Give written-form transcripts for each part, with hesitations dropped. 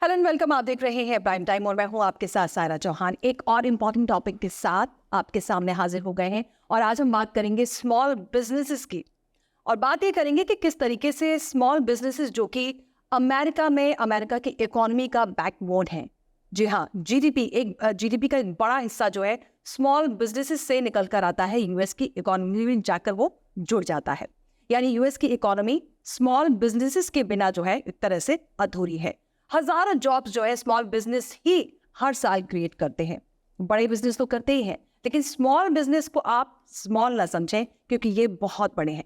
Hello and welcome. आप देख रहे हैं प्राइम टाइम और मैं हूं आपके साथ सायरा चौहान। एक और इम्पॉर्टेंट टॉपिक के साथ आपके सामने हाजिर हो गए हैं और आज हम बात करेंगे स्मॉल बिजनेसेस की। और बात ये करेंगे कि किस तरीके से स्मॉल बिजनेसेस जो कि अमेरिका की इकोनॉमी का बैकबोन है। जी हाँ, जीडीपी का एक बड़ा हिस्सा जो है स्मॉल बिजनेसेस से निकल कर आता है, यूएस की इकोनॉमी में जाकर वो जुड़ जाता है। यानी यूएस की इकोनॉमी स्मॉल बिजनेसेस के बिना जो है एक तरह से अधूरी है। हजारों जॉब्स जो है स्मॉल बिजनेस ही हर साल क्रिएट करते हैं। बड़े बिजनेस तो करते ही हैं, लेकिन स्मॉल बिजनेस को आप स्मॉल ना समझें क्योंकि ये बहुत बड़े हैं।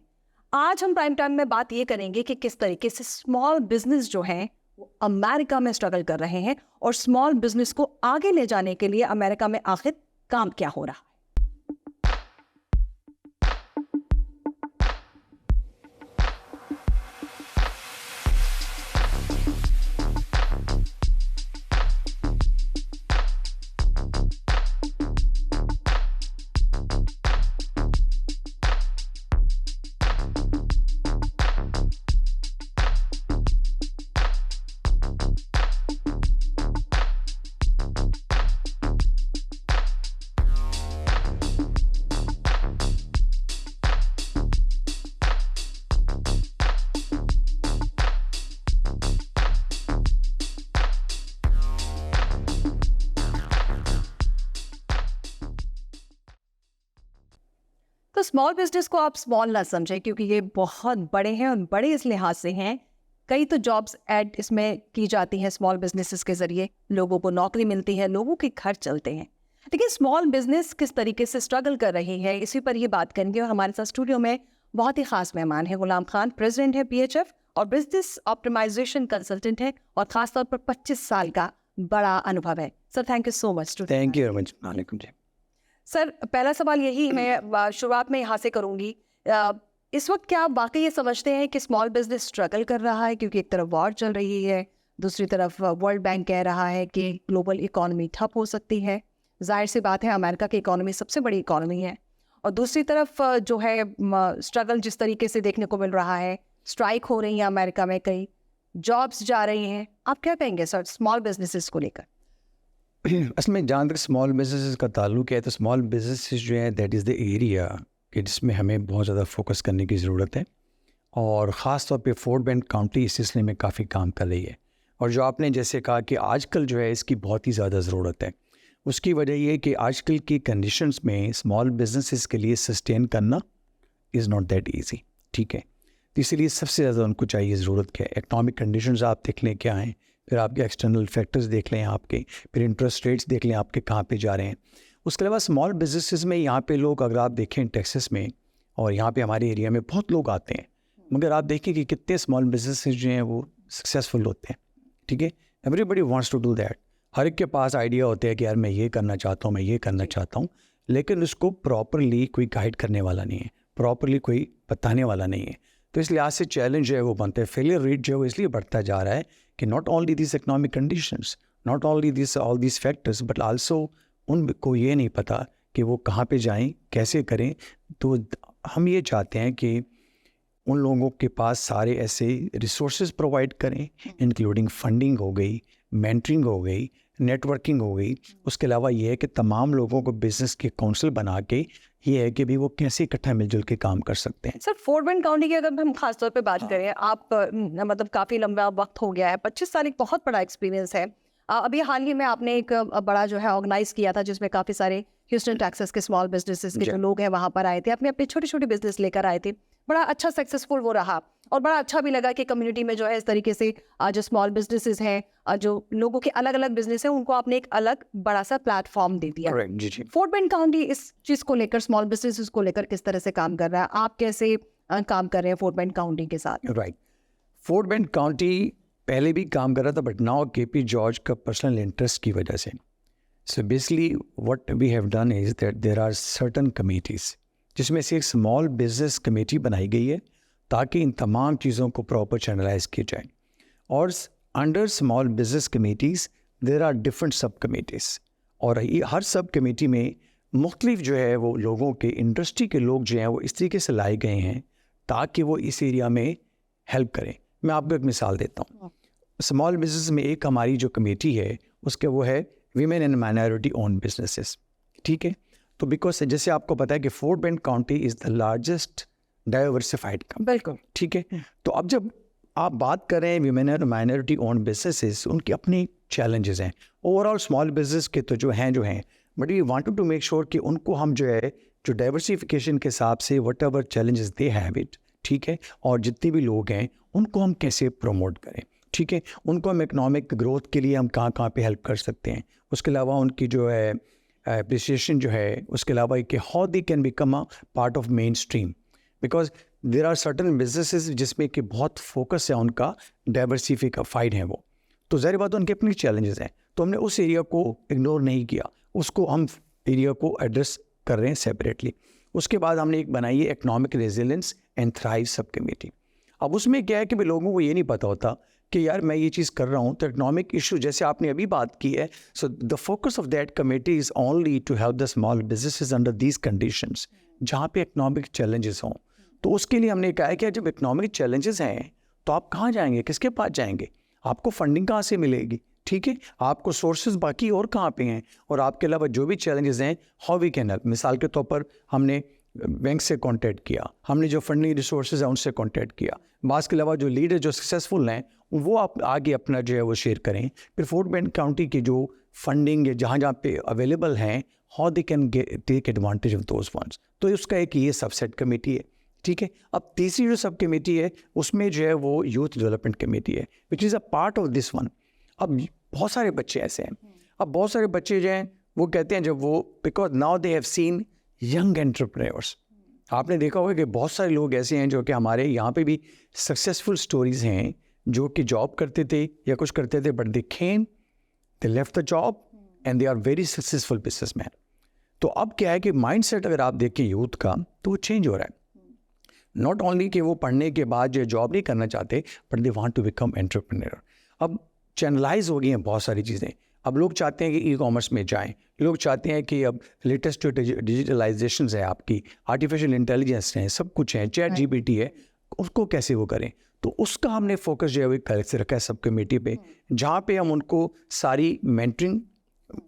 आज हम प्राइम टाइम में बात ये करेंगे कि किस तरीके से स्मॉल बिजनेस जो है वो अमेरिका में स्ट्रगल कर रहे हैं और स्मॉल बिजनेस को आगे ले जाने के लिए अमेरिका में आखिर काम क्या हो रहा है। तो स्मॉल बिजनेस को आप स्मॉल ना समझें क्योंकि ये बहुत बड़े हैं और बड़े इस लिहाज से हैं। कई तो जॉब्स ऐड इसमें की जाती हैं स्मॉल बिजनेसेस के जरिए, लोगों को नौकरी मिलती है, लोगों के घर चलते हैं। लेकिन स्मॉल बिजनेस किस तरीके से स्ट्रगल कर रही है, इसी पर ये बात करेंगे। और हमारे साथ स्टूडियो में बहुत ही खास मेहमान है। गुलाम खान प्रेसिडेंट है पीएचएफ और बिजनेस ऑप्टिमाइजेशन कंसल्टेंट है और खासतौर पर 25 साल का बड़ा अनुभव है। Sir thank you so much. Thank you very much. वालेकुम जी। सर पहला सवाल यही मैं शुरुआत में यहाँ से करूँगी। इस वक्त क्या आप वाकई ये समझते हैं कि स्मॉल बिजनेस स्ट्रगल कर रहा है, क्योंकि एक तरफ वॉर चल रही है, दूसरी तरफ वर्ल्ड बैंक कह रहा है कि ग्लोबल इकोनॉमी ठप हो सकती है। जाहिर सी बात है अमेरिका की इकोनॉमी सबसे बड़ी इकोनॉमी है। और दूसरी तरफ जो है स्ट्रगल जिस तरीके से देखने को मिल रहा है, स्ट्राइक हो रही है अमेरिका में, कई जॉब्स जा रही हैं। आप क्या कहेंगे सर स्मॉल बिजनेसेस को लेकर? असल में जहाँ तक स्मॉल बिजनेसेस का ताल्लुक है तो स्मॉल बिजनेसेस जो है दैट इज़ द एरिया कि जिसमें हमें बहुत ज़्यादा फोकस करने की ज़रूरत है। और ख़ास तौर पे फोर्ट बेंड काउंटी इस सिलसिले में काफ़ी काम कर रही है। और जो आपने जैसे कहा कि आजकल जो है इसकी बहुत ही ज़्यादा ज़रूरत है, उसकी वजह ये है कि आजकल की कंडीशंस में स्मॉल बिजनेसेस के लिए सस्टेन करना इज़ नॉट दैट ईजी। ठीक है, तो इसीलिए सबसे ज़्यादा उनको चाहिए ज़रूरत क्या है। इकनॉमिक कंडीशंस आप देख लें क्या हैं, फिर आपके एक्सटर्नल फैक्टर्स देख लें आपके, फिर इंटरेस्ट रेट्स देख लें आपके कहाँ पे जा रहे हैं। उसके अलावा स्मॉल बिजनेसेस में यहाँ पे लोग, अगर आप देखें टेक्सास में और यहाँ पे हमारे एरिया में बहुत लोग आते हैं, मगर आप देखें कि कितने स्मॉल बिजनेसेस जो हैं वो सक्सेसफुल होते हैं। ठीक है, everybody wants to do that. हर एक के पास आइडिया होते हैं कि यार मैं ये करना चाहता हूँ, मैं ये करना चाहता हूँ, लेकिन उसको प्रॉपरली कोई गाइड करने वाला नहीं है, प्रॉपरली कोई बताने वाला नहीं है। तो इस लिहाज से चैलेंज जो है वो बनता है। फेलियर रेट जो है वो इसलिए बढ़ता जा रहा है कि not only this economic conditions, not only this all this factors, but also उनको ये नहीं पता कि वो कहाँ पे जाएं, कैसे करें। तो हम ये चाहते हैं कि उन लोगों के पास सारे ऐसे रिसोर्सेज प्रोवाइड करें, इंक्लूडिंग फंडिंग हो गई, मेंटरिंग हो गई, नेटवर्किंग हो गई। उसके अलावा ये है कि तमाम लोगों को बिजनेस के काउंसिल बना के ये है कि भी वो कैसे इकट्ठा मिलजुल के काम कर सकते हैं। सर फोर्ट बेंड काउंटी की अगर हम खास तौर पे बात करें, आप मतलब काफ़ी लंबा वक्त हो गया है, 25 साल एक बहुत बड़ा एक्सपीरियंस है। अभी हाल ही में आपने एक बड़ा जो है ऑर्गेनाइज किया था जिसमें काफ़ी सारे ह्यूस्टन टेक्सास के स्मॉल बिजनेसेस के जो लोग हैं वहाँ पर आए थे, अपने अपने छोटे छोटे बिजनेस लेकर आए थे। बड़ा अच्छा सक्सेसफुल वो रहा और बड़ा अच्छा भी लगा कि कम्युनिटी में जो है इस तरीके से जो स्मॉल बिजनेसेस हैं, जो लोगों के अलग अलग बिजनेस हैं, उनको आपने एक अलग बड़ा सा प्लेटफॉर्म दे दिया। जी जी। फोर्ट बेंड काउंटी इस चीज़ को लेकर, स्मॉल बिजनेसेस को लेकर किस तरह से काम कर रहा है? आप कैसे काम कर रहे हैं फोर्ट बेंड काउंटी के साथ? राइट, फोर्ट बेंड काउंटी पहले भी काम कर रहा था, बट नाउ केपी जॉर्ज का पर्सनल इंटरेस्ट की वजह से। So basically what we have done is that there are certain committees, जिसमें से एक स्मॉल बिजनेस कमेटी बनाई गई है ताकि इन तमाम चीज़ों को प्रॉपर चैनलाइज किया जाए। और under small business committees there are different sub committees, और हर सब कमेटी में मुख्तलिफ जो है वो लोगों के, इंडस्ट्री के लोग जो हैं वो इस तरीके से लाए गए हैं ताकि वो इस एरिया में हेल्प करें। मैं आपको एक मिसाल देता हूँ। स्मॉल बिजनेस में एक हमारी जो कमेटी है उसके वो है women and minority own businesses, ठीक है। तो बिकॉज जैसे आपको पता है कि fort Bend county is the largest diversified county, बिल्कुल ठीक है। तो अब जब आप बात कर रहे हैं women and minority own businesses, उनकी अपनी चैलेंजेस हैं। ओवरऑल स्मॉल बिजनेस के तो जो हैं but we wanted to make sure कि उनको हम जो डाइवर्सिफिकेशन के हिसाब से whatever challenges they have it, ठीक है, और जितने भी लोग हैं उनको हम कैसे प्रमोट करें, ठीक है, उनको हम इकोनॉमिक ग्रोथ के लिए हम कहाँ पे हेल्प कर सकते हैं। उसके अलावा उनकी जो है अप्रिसिएशन जो है, उसके अलावा कि how they can become a part of mainstream, because there are certain businesses जिसमें कि बहुत फोकस है उनका डाइवर्सिफाइड है वो, तो ज़ाहिर बात उनके अपने चैलेंजेस हैं। तो हमने उस एरिया को इग्नोर नहीं किया, उसको हम एरिया को एड्रेस कर रहे हैं सेपरेटली। उसके बाद हमने एक बनाई है economic resilience and thrive sub committee. अब उसमें क्या है कि भाई लोगों को ये नहीं पता होता कि यार मैं ये चीज़ कर रहा हूँ तो इकोनॉमिक इशू जैसे आपने अभी बात की है, so the focus of that committee is only to help the small businesses under these conditions जहाँ पे इकोनॉमिक चैलेंजेस हों। तो उसके लिए हमने कहा है कि जब इकोनॉमिक चैलेंजेस हैं तो आप कहाँ जाएंगे, किसके पास जाएंगे, आपको फंडिंग कहाँ से मिलेगी, ठीक है, आपको सोर्सेज बाकी और कहाँ पे हैं, और आपके अलावा जो भी चैलेंजेस हैं हाउ वी कैन हेल्प। मिसाल के तौर पर हमने बैंक से कांटेक्ट किया, हमने जो फंडिंग रिसोर्सेज हैं उनसे कांटेक्ट किया, बास के अलावा जो लीडर जो सक्सेसफुल हैं वो आप आगे अपना जो है वो शेयर करें। फिर फोर्ट बेंड काउंटी की जो फंडिंग जहाँ जहाँ पे अवेलेबल हैं how they can take advantage of those funds, तो उसका एक ये सबसेट कमेटी है, ठीक है। अब तीसरी जो सब कमेटी है उसमें जो है वो यूथ डेवलपमेंट कमेटी है which is a part of this one. अब बहुत सारे बच्चे ऐसे हैं, अब बहुत सारे बच्चे जो हैं वो कहते हैं जब वो because now they have seen young entrepreneurs, आपने देखा होगा कि बहुत सारे लोग ऐसे हैं जो कि हमारे यहाँ पे भी सक्सेसफुल स्टोरीज हैं जो कि जॉब करते थे या कुछ करते थे but they came, they left the job and they are very successful businessman. तो अब क्या है कि माइंडसेट अगर आप देखें यूथ का तो वो चेंज हो रहा है। नॉट ओनली कि वो पढ़ने के बाद जो जॉब नहीं करना चाहते but they want to become entrepreneur. अब चैनलाइज हो गई हैं बहुत सारी चीज़ें, अब लोग चाहते हैं कि ई कॉमर्स में जाएं, लोग चाहते हैं कि अब लेटेस्ट जो डिजिटलाइजेशन है, आपकी आर्टिफिशियल इंटेलिजेंस है, सब कुछ है, चैट जीपीटी है, उसको कैसे वो करें। तो उसका हमने फोकस जो है वो कल से रखा है सब कमेटी पे, जहाँ पे हम उनको सारी मेंटरिंग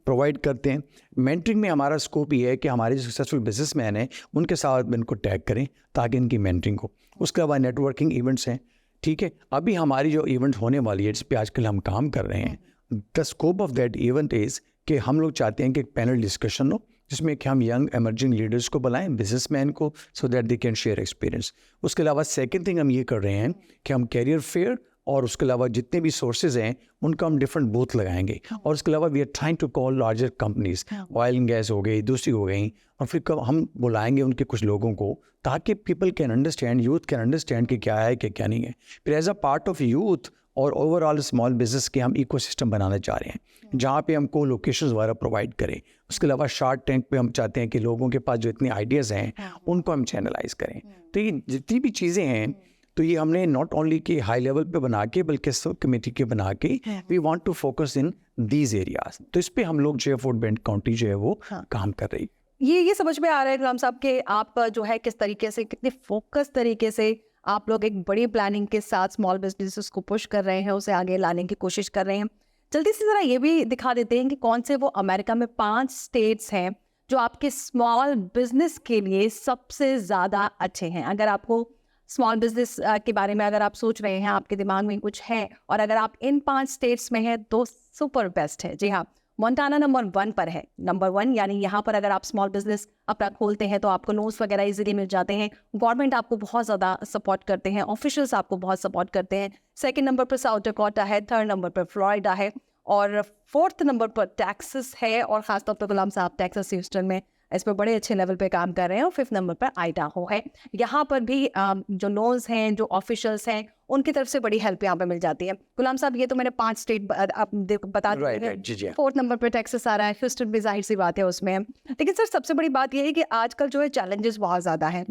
प्रोवाइड करते हैं। मेंटरिंग में हमारा स्कोप ये है कि हमारे जो सक्सेसफुल बिजनेसमैन हैं उनके साथ इनको टैग करें ताकि इनकी मेंटरिंग हो। उसके बाद नेटवर्किंग इवेंट्स हैं, ठीक है, अभी हमारी जो इवेंट होने वाली है जिस पे आजकल हम काम कर रहे हैं, the scope of that event is कि हम लोग चाहते हैं कि एक पैनल डिस्कशन हो जिसमें कि हम यंग एमर्जिंग लीडर्स को बुलाएं, बिजनेसमैन को, so that they can share experience. उसके अलावा सेकंड थिंग हम ये कर रहे हैं कि हम कैरियर फेयर और उसके अलावा जितने भी सोर्सेज हैं उनका हम डिफरेंट बूथ लगाएंगे, और उसके अलावा we are trying to call larger companies, oil and gas हो गई, दूसरी हो गई, और फिर कब हम बुलाएंगे उनके कुछ लोगों को ताकि people can understand, youth can understand कि क्या है कि क्या नहीं है। फिर as a part of youth और ओवरऑल स्मॉल बिजनेस के हम इकोसिस्टम बनाना चाह रहे हैं जहाँ पे हमको लोकेशंस वगैरह प्रोवाइड करें। उसके अलावा शार्क टैंक पे हम चाहते हैं कि लोगों के पास जो इतने आइडियाज़ हैं उनको हम चैनलाइज करें। तो ये जितनी भी चीज़ें हैं तो ये हमने नॉट ओनली कि हाई लेवल पे बना के बल्कि सब कमेटी के बना के we want to focus in these areas. तो इस पे हम लोग जो है फोर्ट बेंड काउंटी जो है वो काम कर रही है। ये समझ में आ रहा है गुलाम साहब कि आप जो है किस तरीके से, कितने फोकस तरीके से आप लोग एक बड़ी प्लानिंग के साथ स्मॉल बिजनेसेस को पुश कर रहे हैं, उसे आगे लाने की कोशिश कर रहे हैं। जल्दी से ज़रा ये भी दिखा देते हैं कि कौन से वो अमेरिका में 5 स्टेट्स हैं जो आपके स्मॉल बिजनेस के लिए सबसे ज़्यादा अच्छे हैं। अगर आपको स्मॉल बिजनेस के बारे में अगर आप सोच रहे हैं, आपके दिमाग में कुछ है और अगर आप इन 5 स्टेट्स में हैं तो सुपर बेस्ट है। जी हाँ, मोंटाना नंबर 1 पर है, नंबर 1, यानी यहाँ पर अगर आप स्मॉल बिजनेस अपना खोलते हैं तो आपको लोन्स वगैरह इजीली मिल जाते हैं, गवर्नमेंट आपको बहुत ज़्यादा सपोर्ट करते हैं, ऑफिशियल्स आपको बहुत सपोर्ट करते हैं। सेकंड नंबर पर साउथ डकोटा है, थर्ड नंबर पर फ्लोरिडा है और फोर्थ नंबर पर टेक्सास है, और ख़ासतौर पर गुलाम साहब टेक्सास ह्यूस्टन में इस पर बड़े अच्छे लेवल पे काम कर रहे हैं। और 5th नंबर पर आइडाहो है। यहाँ पर भी जो लोन्स हैं, जो ऑफिशियल्स हैं, उनकी तरफ से बड़ी हेल्प यहाँ पे मिल जाती है। गुलाम साहब, ये तो मैंने 5 स्टेट बता दिए। 4th नंबर पर टेक्सास आ रहा है, ह्यूस्टन भी जाहिर सी बात है उसमें। लेकिन सर सबसे बड़ी बात ये है कि आजकल जो है चैलेंजेस बहुत ज़्यादा हैं।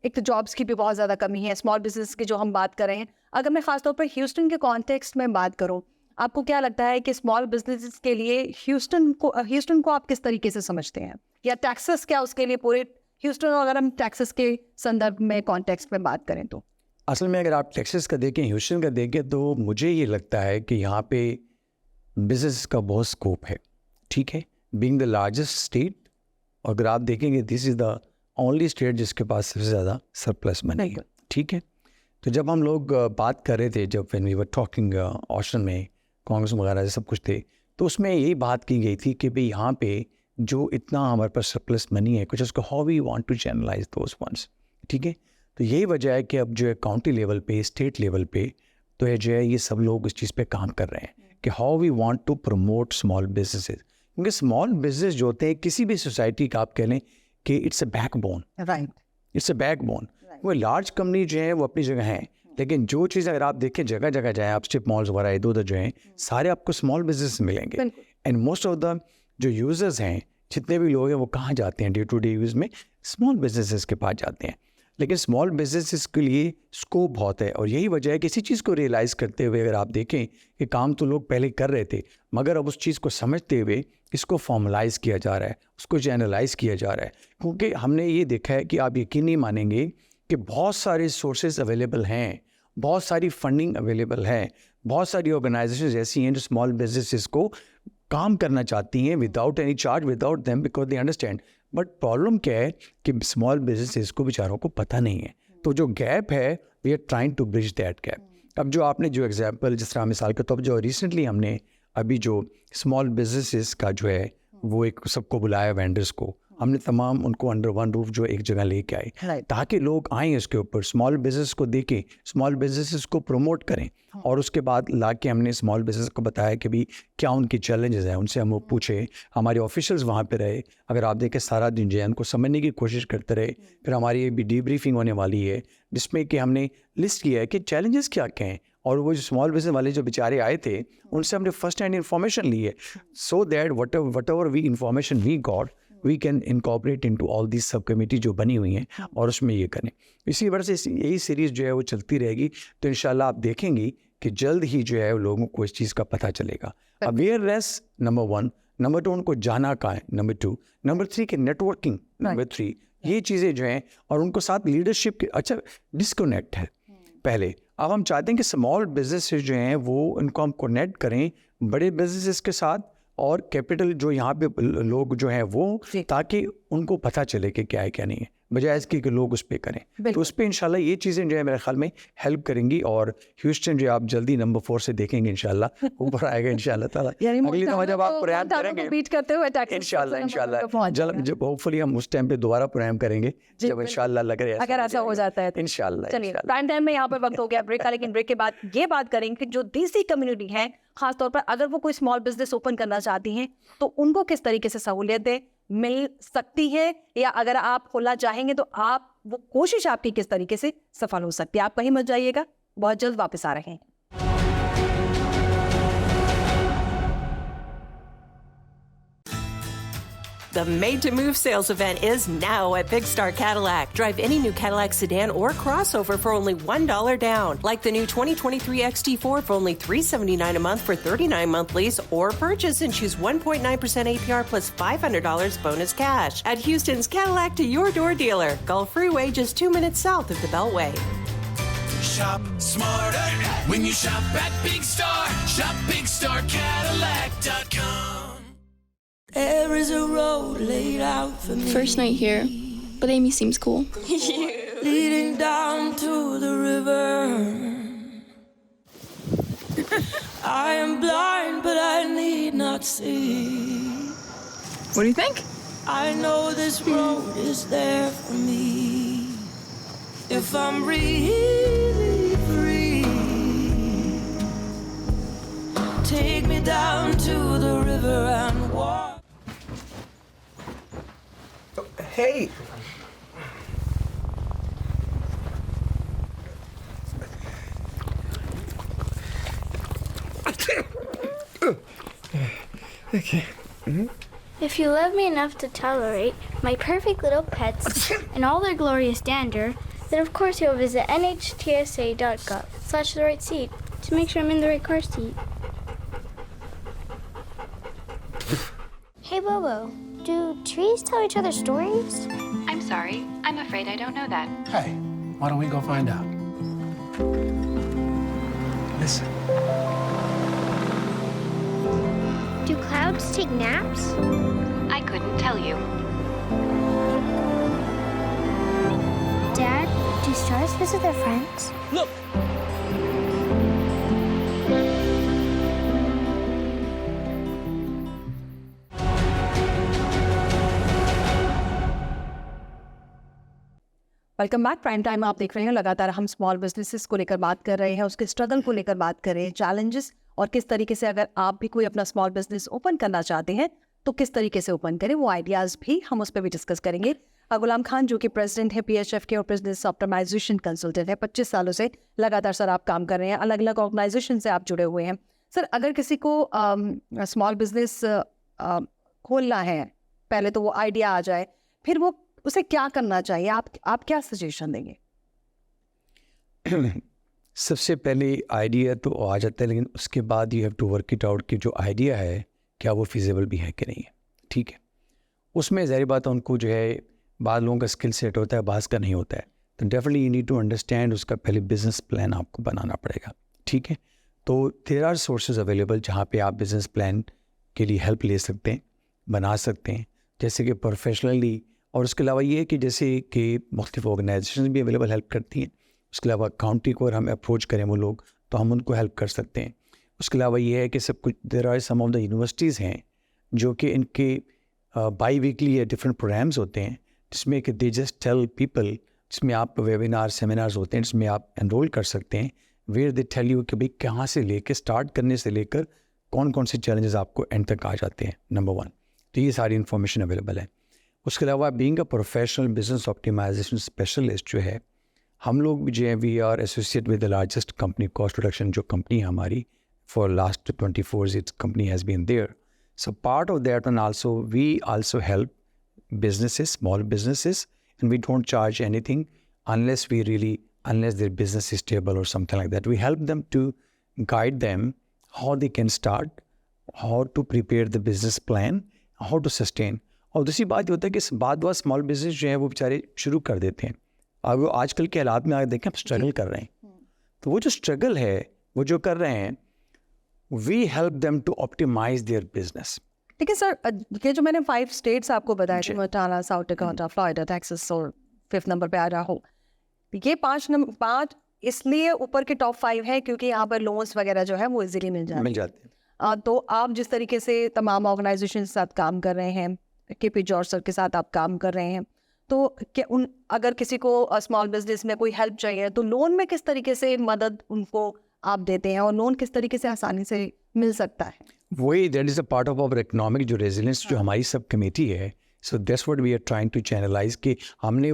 एक तो जॉब्स की भी बहुत ज़्यादा कमी है। स्मॉल बिजनेस की जो हम बात कर रहे हैं, अगर मैं खासतौर पर ह्यूस्टन के कॉन्टेक्स्ट में बात करूँ, आपको क्या लगता है कि स्मॉल बिजनेसेस के लिए ह्यूस्टन को आप किस तरीके से समझते हैं, या टेक्सास क्या उसके लिए पूरे ह्यूस्टन, अगर हम टेक्सास के संदर्भ में कॉन्टेक्स्ट में बात करें तो? असल में अगर आप टेक्सास का देखें, ह्यूस्टन का देखें, तो मुझे ये लगता है कि यहाँ पे बिजनेस का बहुत स्कोप है, ठीक है, बीइंग द लार्जेस्ट स्टेट। अगर आप देखेंगे this is the only state जिसके पास सबसे ज़्यादा सरप्लस मनी है, ठीक है। तो जब हम लोग बात कर रहे थे, जब व्हेन वी वर टॉकिंग ऑशन में कांग्रेस वगैरह सब कुछ थे, तो उसमें यही बात की गई थी कि भाई यहाँ पे जो इतना हमारे पास सरप्लस मनी है, कुछ उसको how we want to channelize those funds, ठीक है। तो यही वजह है कि अब जो है काउंटी लेवल पे, स्टेट लेवल पे, तो ये जो है ये सब लोग इस चीज़ पे काम कर रहे हैं कि how we want to promote small businesses. क्योंकि स्मॉल बिजनेस जो होते हैं किसी भी सोसाइटी का, आप कह लें कि it's a backbone, right, it's a backbone. वो लार्ज कंपनी जो है वो अपनी जगह है, लेकिन जो चीज़ अगर आप देखें जगह जगह जाएँ, आप स्ट्रिप मॉल्स वगैरह इधर उधर जो हैं, सारे आपको स्मॉल बिजनेस मिलेंगे। एंड मोस्ट ऑफ द जो यूजर्स हैं, जितने भी लोग हैं, वो कहाँ जाते हैं डे टू डे यूज़ में? स्मॉल बिजनेसेस के पास जाते हैं। लेकिन स्मॉल बिजनेसेस के लिए स्कोप बहुत है, और यही वजह है कि इसी चीज़ को रियलाइज़ करते हुए अगर आप देखें कि काम तो लोग पहले कर रहे थे, मगर अब उस चीज़ को समझते हुए इसको फॉर्मलाइज़ किया जा रहा है, उसको चैनलाइज़ किया जा रहा है। क्योंकि हमने ये देखा है कि आप यकीन नहीं मानेंगे कि बहुत सारे सोर्सेज अवेलेबल हैं, बहुत सारी फंडिंग अवेलेबल है, बहुत सारी ऑर्गेनाइजेशंस ऐसी हैं जो स्मॉल बिजनेसेस को काम करना चाहती हैं without any charge, without them, because they understand. But problem क्या है कि स्मॉल बिजनेसेस को बेचारों को पता नहीं है। तो जो गैप है, we are trying to bridge that gap. अब जो आपने जो एग्जांपल, जिस तरह मिसाल के तौर पर जो रिसेंटली हमने अभी जो स्मॉल बिजनेसेस का जो है वो एक सबको बुलाया, वेंडर्स को हमने तमाम उनको अंडर वन रूफ जो एक जगह लेके आए, ताकि लोग आएँ इसके ऊपर, स्मॉल बिजनेस को देखें, स्मॉल बिजनेसेस को प्रमोट करें। और उसके बाद ला के हमने स्मॉल बिजनेस को बताया कि भाई क्या उनकी चैलेंजेस हैं, उनसे हम पूछे, हमारे ऑफिशियल्स वहाँ पे रहे। अगर आप देखें सारा दिन जो है उनको समझने की कोशिश करते रहे। फिर हमारी भी डीब्रीफिंग होने वाली है, जिसमें कि हमने लिस्ट किया है कि चैलेंजेस क्या क्या हैं, और वो जो स्मॉल बिजनेस वाले जो बेचारे आए थे, उनसे हमने फर्स्ट हैंड इन्फॉर्मेशन ली है, so that whatever we information we got, we can incorporate into all this sub committee जो बनी हुई हैं, और उसमें ये करें। इसी वजह से यही सीरीज़ जो है वो चलती रहेगी। तो इंशाल्लाह आप देखेंगी कि जल्द ही जो है लोगों को इस चीज़ का पता चलेगा। अवेयरनेस नंबर 1, नंबर 2 उनको जाना कहाँ है, नंबर 2, नंबर 3 के नेटवर्किंग, नंबर 3, ये चीज़ें जो हैं, और उनको साथ लीडरशिप के अच्छा डिस्कनेक्ट है पहले। अब हम चाहते हैं कि स्मॉल बिजनेसेस जो हैं वो इनको हम कनेक्ट करें बड़े बिजनेसेस के साथ, और कैपिटल जो यहाँ पे लोग जो हैं वो, ताकि उनको पता चले कि क्या है क्या नहीं है, बजाय इसके कि लोग उस पर करें। तो उस पर इंशाल्लाह ये चीज़ें जो है मेरे ख्याल में हेल्प करेंगी। और ह्यूस्टन जो आप जल्दी नंबर 4 से देखेंगे इंशाल्लाह ऊपर आएगा इंशाल्लाह ताला। अगली दफ़ा जब आप प्रोग्राम करेंगे इंशाल्लाह जब होपफुली हम उस टाइम पे दोबारा प्रोग्राम करेंगे, जब इंशाल्लाह लग रहा है अगर ऐसा हो जाता है इंशाल्लाह। चलिए, प्राइम टाइम में यहाँ पर वक्त हो गया ब्रेक का, लेकिन ब्रेक के बाद ये बात करेंगे कि जो देसी कम्युनिटी है, खास तौर पर अगर वो कोई स्मॉल बिजनेस ओपन करना चाहती हैं, तो उनको किस तरीके से सहूलियतें मिल सकती है, या अगर आप खोलना चाहेंगे तो आप वो कोशिश आपकी किस तरीके से सफल हो सकती है। आप कहीं मत जाइएगा, बहुत जल्द वापस आ रहे हैं। The Made to Move sales event is now at Big Star Cadillac. Drive any new Cadillac sedan or crossover for only $1 down, like the new 2023 XT4 for only $379 a month for 39-month lease, or purchase and choose 1.9% APR plus $500 bonus cash at Houston's Cadillac to Your Door dealer. Gulf Freeway, just 2 minutes south of the Beltway. Shop smarter when you shop at Big Star. Shop BigStarCadillac.com. There is a road laid out for me. First night here, but Amy seems cool. Leading down to the river. I am blind, but I need not see. What do you think? I know this road is there for me. If I'm really free, take me down to the river and walk. Hey! Okay. If you love me enough to tolerate my perfect little pets and all their glorious dander, then of course you'll visit nhtsa.gov/the right seat to make sure I'm in the right car seat. Hey Bobo, do trees tell each other stories? I'm sorry, I'm afraid I don't know that. Hey, why don't we go find out? Listen. Do clouds take naps? I couldn't tell you. Dad, do stars visit their friends? Look! Welcome back. Prime time आप देख रहे हैं। लगातार हम small businesses को लेकर बात कर रहे हैं, उसके स्ट्रगल को लेकर बात कर रहे हैं, चैलेंजेस, और किस तरीके से अगर आप भी कोई अपना स्मॉल बिजनेस ओपन करना चाहते हैं तो किस तरीके से ओपन करें, वो आइडियाज़ भी हम उस पर भी डिस्कस करेंगे। गुलाम खान जो कि प्रेसिडेंट है PHF के और बिजनेस ऑप्टिमाइजेशन कंसल्टेंट है, 25 सालों से लगातार सर आप काम कर रहे हैं, अलग अलग ऑर्गेनाइजेशन से आप जुड़े हुए हैं। सर, अगर किसी को स्मॉल बिजनेस खोलना है, पहले तो वो आइडिया आ जाए, फिर वो उसे क्या करना चाहिए, आप क्या सजेशन देंगे? सबसे पहले आइडिया तो आ जाता है, लेकिन उसके बाद you have to work it out कि जो आइडिया है क्या वो फिजिबल भी है कि नहीं है। ठीक है, उसमें ज़ाहिर बात है उनको जो है बाद लोगों का स्किल सेट होता है, बाज़ का नहीं होता है, तो definitely you need to understand उसका पहले बिजनेस प्लान आपको बनाना पड़ेगा। ठीक है, तो देयर आर सोर्सेज अवेलेबल जहाँ पे आप बिजनेस प्लान के लिए हेल्प ले सकते हैं, बना सकते हैं, जैसे कि प्रोफेशनली, और उसके अलावा ये है कि जैसे कि मुख्तलिफ ऑर्गेनाइजेशन भी अवेलेबल हेल्प करती हैं। उसके अलावा काउंटी को अगर हम अप्रोच करें वो लोग, तो हम उनको हेल्प कर सकते हैं। उसके अलावा ये है कि सब कुछ there are some of the universities हैं जो कि इनके बाई वीकली या डिफरेंट प्रोग्राम्स होते हैं जिसमें कि दे जस्ट टेल पीपल, जिसमें आप वेबिनार सेमिनार्स होते हैं जिसमें आप एनरोल कर सकते हैं, वेयर दे टेल यू कि भाई कहाँ से लेकर स्टार्ट करने से लेकर कौन कौन से चैलेंजेस आपको एंड तक आ जाते हैं, नंबर 1। तो ये सारी इन्फॉर्मेशन अवेलेबल है। उसके अलावा being a professional business optimization specialist जो है, हम लोग भी जो है we are associate with the largest company cost reduction जो कंपनी है हमारी, for last 24 years company has been there. So part of that and also we also help businesses, small businesses, and we don't charge anything unless their business is stable or something like that. We help them to guide them how they can start, how to prepare the business plan, how to sustain. और दूसरी बात ये होता है कि बाद बार small business जो है वो बेचारे शुरू कर देते हैं, और वो आजकल के हालात में आगे देखें हम स्ट्रगल कर रहे हैं, तो वो जो स्ट्रगल है वो जो कर रहे हैं, we help them to optimize their business. ठीक है सर, ये जो मैंने 5 स्टेट्स आपको बताए थे, Montana, south Dakota, Florida, Texas और 5th नंबर पे आ रहा हो, ये 5 इसलिए ऊपर के टॉप 5 है क्योंकि यहाँ पर लोन्स वगैरह जो है वो इजीली मिल जाते हैं। तो आप जिस तरीके से तमाम ऑर्गेनाइजेशन के साथ काम कर रहे हैं, KP जॉर्ज सर के साथ आप काम कर रहे हैं, तो क्या अगर किसी को स्मॉल बिजनेस में कोई हेल्प चाहिए तो लोन में किस तरीके से मदद उनको आप देते हैं, और लोन किस तरीके से आसानी से मिल सकता है? वही that is a part of our economic जो रेजिलेंस जो हमारी सब कमेटी है, so that's what we are trying to channelize कि हमने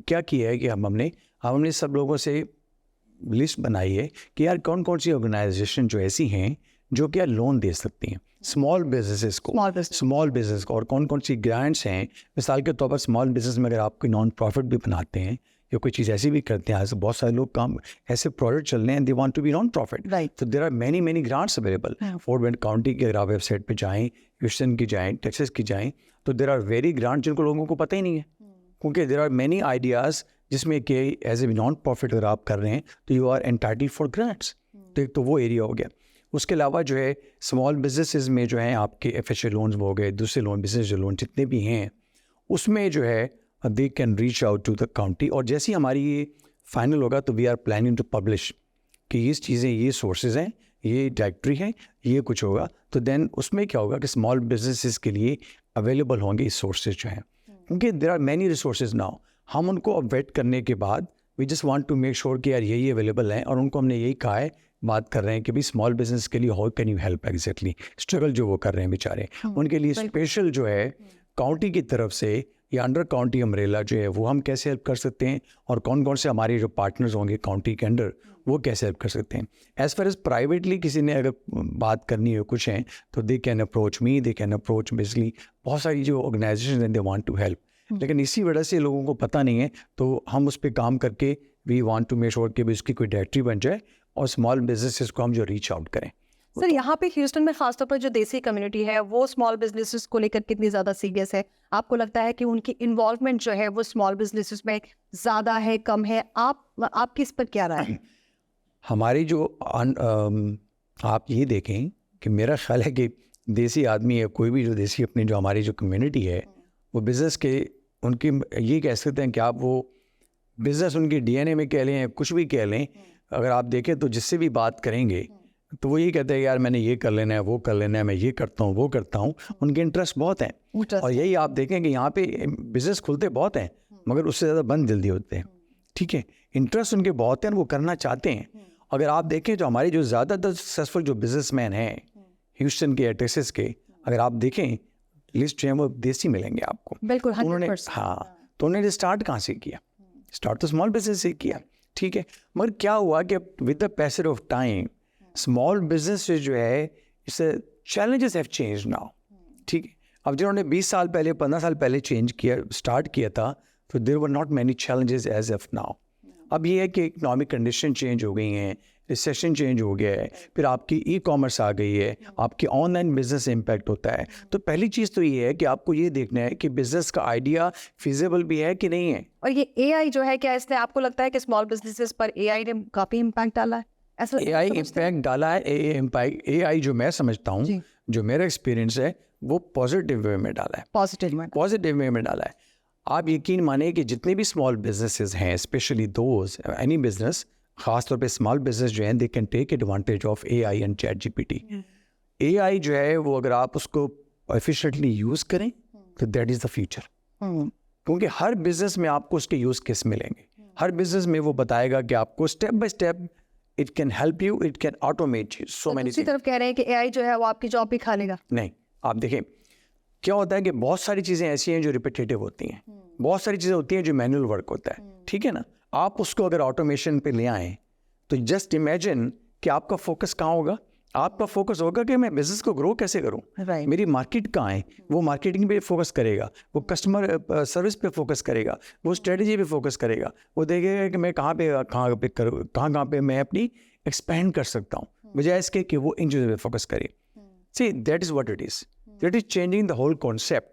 क्या किया है कि हमने सब लोगों से लिस्ट बनाई है कि यार कौन कौन सी ऑर्गेनाइजेशन जो ऐसी हैं जो क्या लोन दे सकती हैं स्मॉल बिजनेसेस को, स्मॉल बिजनेस को, और कौन कौन सी ग्रांट्स हैं। मिसाल के तौर पर स्मॉल बिजनेस में अगर आप कोई नॉन प्रॉफिट भी बनाते हैं या कोई चीज़ ऐसी भी करते हैं, ऐसे बहुत सारे लोग काम ऐसे प्रोजेक्ट चल रहे हैं, they want to be non profit, तो there are many grants available. Fort Bend County की अगर आप वेबसाइट पे जाएं, ह्यूस्टन की जाएं, टेक्सास की जाएं, तो देयर आर वेरी ग्रांट जिनको लोगों को पता ही नहीं है, क्योंकि देयर आर मेनी आइडियाज़ जिसमें कि एज ए नॉन प्रॉफिट अगर आप कर रहे हैं तो you are entitled for grants. तो वो एरिया हो गया। उसके अलावा जो है स्मॉल बिजनेसेस में जो है आपके FHA लोन्स हो गए, दूसरे लोन, बिजनेस जो लोन जितने भी हैं, उसमें जो है they can reach out to the county. और जैसे ही हमारी ये फाइनल होगा तो we are planning to publish कि ये चीज़ें, ये सोर्सेज हैं, ये डायरेक्टरी है, ये कुछ होगा, तो देन उसमें क्या होगा कि स्मॉल बिजनेसेस के लिए अवेलेबल होंगे इस सोर्सेज जो हैं, क्योंकि there are many resources now. हम उनको अब वेट करने के बाद we just want to make sure कि यार यही अवेलेबल हैं, और उनको हमने यही कहा है, बात कर रहे हैं कि भाई स्मॉल बिजनेस के लिए how can you help exactly struggle जो वो कर रहे हैं बेचारे, उनके लिए स्पेशल जो है काउंटी की तरफ से या अंडर काउंटी अम्ब्रेला जो है वो हम कैसे हेल्प कर सकते हैं, और कौन कौन से हमारे जो पार्टनर्स होंगे काउंटी के अंडर वो कैसे हेल्प कर सकते हैं। एज़ फार एज प्राइवेटली किसी ने अगर बात करनी हो कुछ हैं तो they can approach me, they can approach basically बहुत सारी जो ऑर्गेनाइजेशन हैं, दे वांट टू हेल्प। लेकिन इसी वजह से लोगों को पता नहीं है, तो हम उस पर काम करके we want to make sure कि उसकी कोई डायरेक्टरी बन जाए और स्मॉल बिजनेसेस को हम जो रीच आउट करें। सर, यहाँ पे ह्यूस्टन में खासतौर पर जो देसी कम्युनिटी है वो स्मॉल बिजनेसेस को लेकर कितनी ज़्यादा सीरियस है? आपको लगता है कि उनकी इन्वॉल्वमेंट जो है वो स्मॉल बिजनेसेस में ज़्यादा है, कम है? आपकी इस पर क्या राय है? हमारी जो आप ये देखें कि मेरा ख्याल है कि देसी आदमी है, कोई भी जो देसी अपनी जो हमारी जो कम्युनिटी है, वो बिज़नेस के उनकी ये कह सकते हैं कि आप वो बिज़नेस उनकी डीएनए में कह लें, कुछ भी कह लें, अगर आप देखें तो जिससे भी बात करेंगे तो वो यही कहते हैं यार मैंने ये कर लेना है, वो कर लेना है, मैं ये करता हूँ, वो करता हूँ। उनके इंटरेस्ट बहुत हैं और यही आप देखें कि यहाँ पे बिज़नेस खुलते बहुत हैं मगर उससे ज़्यादा बंद जल्दी होते हैं। ठीक है, इंटरेस्ट उनके बहुत हैं, वो करना चाहते हैं। अगर आप देखें तो हमारे जो ज़्यादातर सक्सेसफुल जो बिजनेसमैन हैं ह्यूस्टन के, टेक्सास के, अगर आप देखें लिस्ट जो है वो देसी मिलेंगे आपको। बिल्कुल, उन्होंने तो उन्होंने स्टार्ट कहाँ से किया? स्टार्ट तो स्मॉल बिजनेस से किया। ठीक है, मगर क्या हुआ कि with the passage of time small business जो है इससे चैलेंजेस हैव चेंज नाउ। ठीक है, अब जिन्होंने 20 साल पहले 15 साल पहले चेंज किया, स्टार्ट किया था, तो there were not many challenges as of now. अब ये है कि इकोनॉमिक कंडीशन चेंज हो गई हैं, रिसेशन चेंज हो गया है, फिर आपकी ई कॉमर्स आ गई है, आपकी ऑनलाइन बिजनेस इम्पैक्ट होता है। तो पहली चीज़ तो ये है कि आपको ये देखना है कि बिजनेस का आइडिया फिजिबल भी है कि नहीं है। और ये एआई जो है, क्या इसने आपको लगता है कि स्मॉल बिजनेसेस पर एआई ने काफ़ी इम्पैक्ट डाला है? ऐसा एआई इम्पैक्ट डाला है। एआई जो मैं समझता हूँ, जो मेरा एक्सपीरियंस है, वो पॉजिटिव वे में डाला है। पॉजिटिव वे में डाला है। आप यकीन माने कि जितने भी स्मॉल बिजनेसेस हैं, स्पेशली दोज एनी बिजनेस, खासतौर पे स्मॉल बिजनेस जो हैं, they can take advantage of AI and ChatGPT। AI जो है वो अगर आप उसको एफिशिएंटली यूज़ करें तो दैट इज़ द फ्यूचर। क्योंकि हर बिजनेस में आपको उसके यूज़ केस मिलेंगे। हर बिजनेस में वो बताएगा कि आपको step by step it can help you, it can automate you so many. दूसरी तरफ कह रहे हैं कि एआई जो है वो आपकी जॉब भी खा लेगा। नहीं, आप देखें क्या होता है कि बहुत सारी चीज़ें ऐसी हैं जो रिपीटेटिव होती हैं, बहुत सारी चीज़ें होती हैं जो मैनुअल वर्क होता है। ठीक है ना, आप उसको अगर ऑटोमेशन पे ले आएँ तो जस्ट इमेजिन कि आपका फोकस कहाँ होगा। आपका फोकस होगा कि मैं बिजनेस को ग्रो कैसे करूं, मेरी मार्केट कहाँ है, वो मार्केटिंग पे फोकस करेगा, वो कस्टमर सर्विस पे फोकस करेगा, वो स्ट्रेटजी पे फोकस करेगा, वो देखेगा कि मैं कहाँ पे मैं अपनी एक्सपेंड कर सकता हूँ, बजाय इसके कि वो इन चीज़ों पे फोकस करे। See that is what it is, that is changing the whole concept.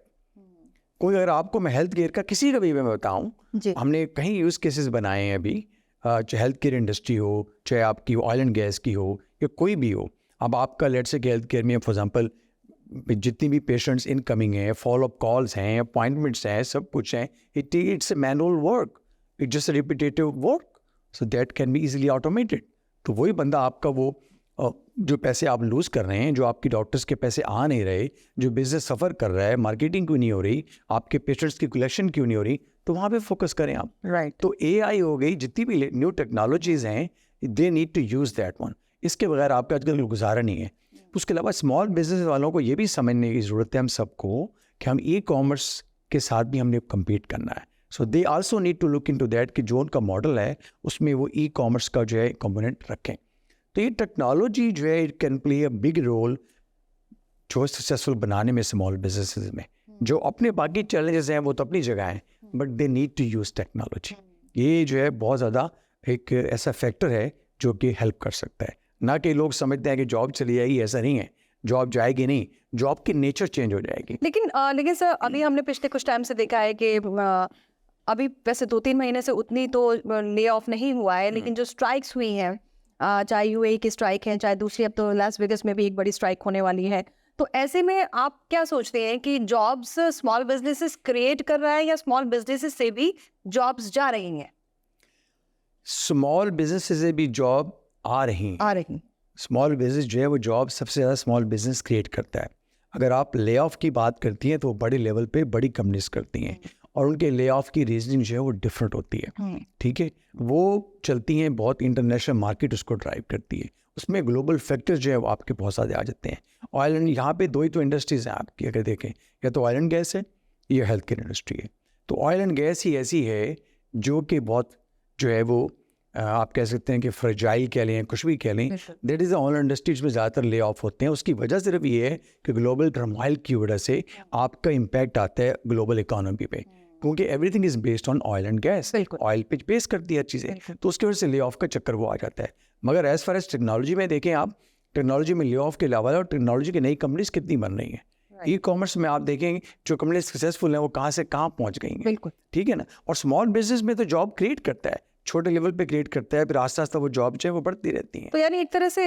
कोई अगर आपको मैं हेल्थ केयर का किसी का भी मैं बताऊँ, हमने कहीं यूज़ केसेस बनाए हैं अभी, चाहे हेल्थ केयर इंडस्ट्री हो, चाहे आपकी ऑयल एंड गैस की हो या कोई भी हो। अब आपका लेट से हेल्थ केयर में फॉर एग्जांपल जितनी भी पेशेंट्स इनकमिंग हैं, फॉलोअप कॉल्स हैं, अपॉइंटमेंट्स हैं, सब कुछ हैं, it's a manual work, it's just repetitive work, so that can be easily automated. तो वही बंदा आपका वो जो पैसे आप लूज़ कर रहे हैं, जो आपकी डॉक्टर्स के पैसे आ नहीं रहे, जो बिजनेस सफ़र कर रहा है, मार्केटिंग क्यों नहीं हो रही, आपके पेशेंट्स की कलेक्शन क्यों नहीं हो रही, तो वहाँ पे फोकस करें आप। राइट। तो एआई हो गई, जितनी भी न्यू टेक्नोलॉजीज़ हैं, they need to use that one. इसके बगैर आपका आजकल गुजारा नहीं है। उसके अलावा स्मॉल बिजनेस वालों को ये भी समझने की ज़रूरत है हम सबको कि हम ई कॉमर्स के साथ भी हमने कम्पीट करना है। So they also need to look into that कि जो उनका मॉडल है उसमें वो ई कॉमर्स का जो है कंपोनेंट रखें। तो ये टेक्नोलॉजी जो है it can play a big role जो सक्सेसफुल बनाने में स्मॉल बिजनेसेस में। जो अपने बाकी चैलेंजेस हैं वो तो अपनी जगह हैं, but they need to use technology. ये जो है बहुत ज़्यादा एक ऐसा फैक्टर है जो कि हेल्प कर सकता है। ना कि लोग समझते हैं कि जॉब चली जाएगी, ऐसा नहीं है, जॉब जाएगी नहीं, जॉब की नेचर चेंज हो जाएगी। लेकिन सर अभी हमने पिछले कुछ टाइम से देखा है कि अभी वैसे 2-3 महीने से उतनी तो ले ऑफ नहीं हुआ है, लेकिन जो स्ट्राइक्स हुई हैं, चाहे यूएई की स्ट्राइक है, चाहे दूसरी, अब तो लास वेगस में भी एक बड़ी स्ट्राइक होने वाली है, तो ऐसे में आप क्या सोचते हैं कि जॉब्स स्मॉल बिजनेसेस क्रिएट कर रहा है या स्मॉल बिजनेसेस से भी जॉब्स जा रही हैं? स्मॉल बिजनेस से भी जॉब आ रही स्मॉल बिजनेस जो है वो जॉब सबसे ज़्यादा स्मॉल बिजनेस क्रिएट करता है। अगर आप ले ऑफ की बात करती हैं तो वो बड़े लेवल पे बड़ी कंपनीज करती हैं और उनके ले ऑफ की रीजनिंग जो है वो डिफरेंट होती है। ठीक है, वो चलती हैं, बहुत इंटरनेशनल मार्केट उसको ड्राइव करती है, उसमें ग्लोबल फैक्टर्स जो है वो आपके बहुत सारे आ जाते हैं। ऑयल एंड, यहाँ पे 2 ही तो इंडस्ट्रीज़ हैं आपकी, अगर देखें, या तो ऑयल एंड गैस है या हेल्थ केयर इंडस्ट्री है। तो ऑयल एंड गैस ही ऐसी है जो कि बहुत जो है वो आप कह सकते हैं कि फ्रेजाइल कह लें, कुछ भी कह लें, that is the oil industries में ज़्यादातर ले ऑफ होते हैं। उसकी वजह सिर्फ ये है कि ग्लोबल टर्मोइल की वजह से आपका इम्पैक्ट आता है ग्लोबल इकोनॉमी पे, क्योंकि everything is based on oil and gas, oil पे बेस करती है चीज़ें, तो उसकी वजह से ले ऑफ का चक्कर वो आ जाता है। मगर एज़ फार एज टेक्नोलॉजी में देखें आप, टेक्नोलॉजी में ले ऑफ के अलावा और टेक्नोलॉजी की नई कंपनीज कितनी बन रही हैं। ई कॉमर्स में आप देखेंगे जो कंपनी सक्सेसफुल हैं वो कहाँ से कहाँ पहुँच गई हैं। बिल्कुल ठीक है ना। और स्मॉल बिजनेस में तो जॉब क्रिएट करता है, छोटे लेवल पे क्रिएट करता है, फिर आस्ता आस्ता वो जॉब जो है वो बढ़ती रहती हैं। तो यानी एक तरह से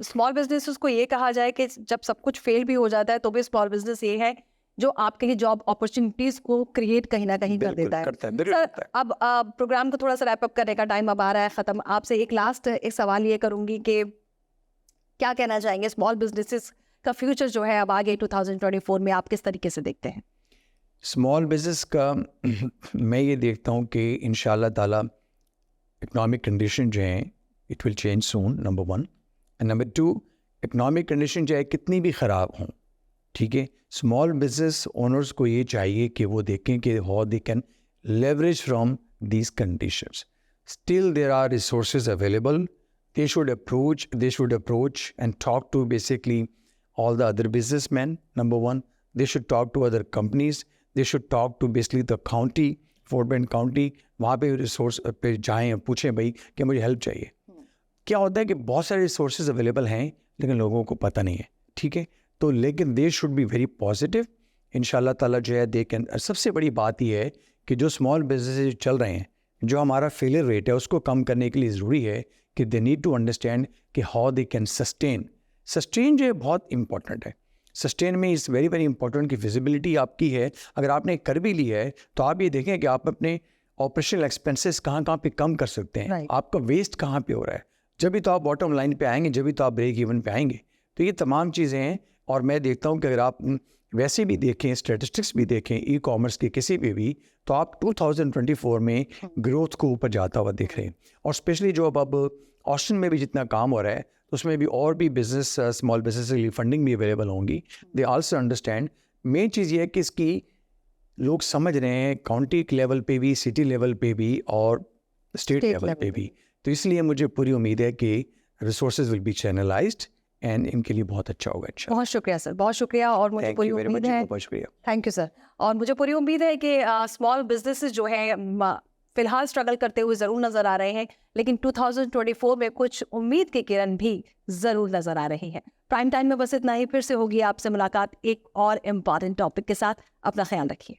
स्मॉल बिजनेस को ये कहा जाए कि जब सब कुछ फेल भी हो जाता है तो भी स्मॉल बिजनेस ये है जो आपके लिए जॉब अपॉर्चुनिटीज को क्रिएट कहीं ना कहीं कर बिल्कुल देता है। करता है, बिल्कुल सर, करता है। अब प्रोग्राम को थोड़ा सा रैप अप करने का टाइम अब आ रहा है ख़त्म। आपसे एक लास्ट एक सवाल ये करूंगी कि क्या कहना चाहेंगे स्मॉल बिजनेसेस का फ्यूचर जो है अब आगे 2024 में आप किस तरीके से देखते हैं? स्मॉल बिजनेस का मैं ये देखता हूँ कि इंशाल्लाह ताला इकोनॉमिक कंडीशन जो हैं it will change soon, number 1, and number 2 economic condition जो है कितनी भी ख़राब हों, ठीक है, स्मॉल बिजनेस ओनर्स को ये चाहिए कि वो देखें कि how they can leverage from these conditions. Still there are resources available, they should approach and talk to basically all the other businessmen. Number 1, they should talk to other companies, they should talk to basically the county, Fort Bend County, वहाँ पे resource पे जाएँ, पूछें भाई कि मुझे help चाहिए। क्या होता है कि बहुत सारे रिसोर्सेज अवेलेबल हैं लेकिन लोगों को पता नहीं है, ठीक है, तो लेकिन they should be very positive इंशाल्लाह ताला जो है दे कैन। सबसे बड़ी बात यह है कि जो स्मॉल बिजनेस चल रहे हैं, जो हमारा फेलियर रेट है उसको कम करने के लिए ज़रूरी है कि दे नीड टू अंडरस्टैंड कि हाउ दे कैन सस्टेन जो है बहुत इंपॉर्टेंट है। सस्टेन में इज़ वेरी वेरी इंपॉर्टेंट कि विजिबिलिटी आपकी है। अगर आपने कर भी ली है तो आप ये देखें कि आप अपने ऑपरेशनल एक्सपेंसेस कहाँ कहाँ पे कम कर सकते हैं, आपका वेस्ट कहाँ पे हो रहा है, जब भी तो आप बॉटम लाइन पे आएंगे, जब भी तो आप ब्रेक इवन पे आएंगे। तो ये तमाम चीज़ें हैं और मैं देखता हूँ कि अगर आप वैसे भी देखें, स्टेटिस्टिक्स भी देखें ई कॉमर्स के किसी भी तो आप 2024 में ग्रोथ को ऊपर जाता हुआ देख रहे हैं। और स्पेशली जो अब ऑस्टिन में भी जितना काम हो रहा है तो उसमें भी और भी बिजनेस स्मॉल बिजनेस के लिए फंडिंग भी अवेलेबल होंगी। They also understand. मेन चीज़ ये है कि इसकी लोग समझ रहे हैं काउंटी लेवल पे भी, सिटी लेवल पे भी और स्टेट लेवल पे भी। तो इसलिए मुझे पूरी उम्मीद है कि resources will be channelised and इनके लिए बहुत अच्छा होगा। बहुत शुक्रिया सर, बहुत शुक्रिया। और मुझे पूरी उम्मीद है, बहुत शुक्रिया, थैंक यू सर। और मुझे पूरी उम्मीद है कि स्मॉल बिजनेसेस जो है फिलहाल स्ट्रगल करते हुए ज़रूर नज़र आ रहे हैं, लेकिन 2024 में कुछ उम्मीद की किरण भी ज़रूर नज़र आ रही है। प्राइम टाइम में बस इतना ही। फिर से होगी आपसे मुलाकात एक और इम्पॉर्टेंट टॉपिक के साथ। अपना ख्याल रखिए।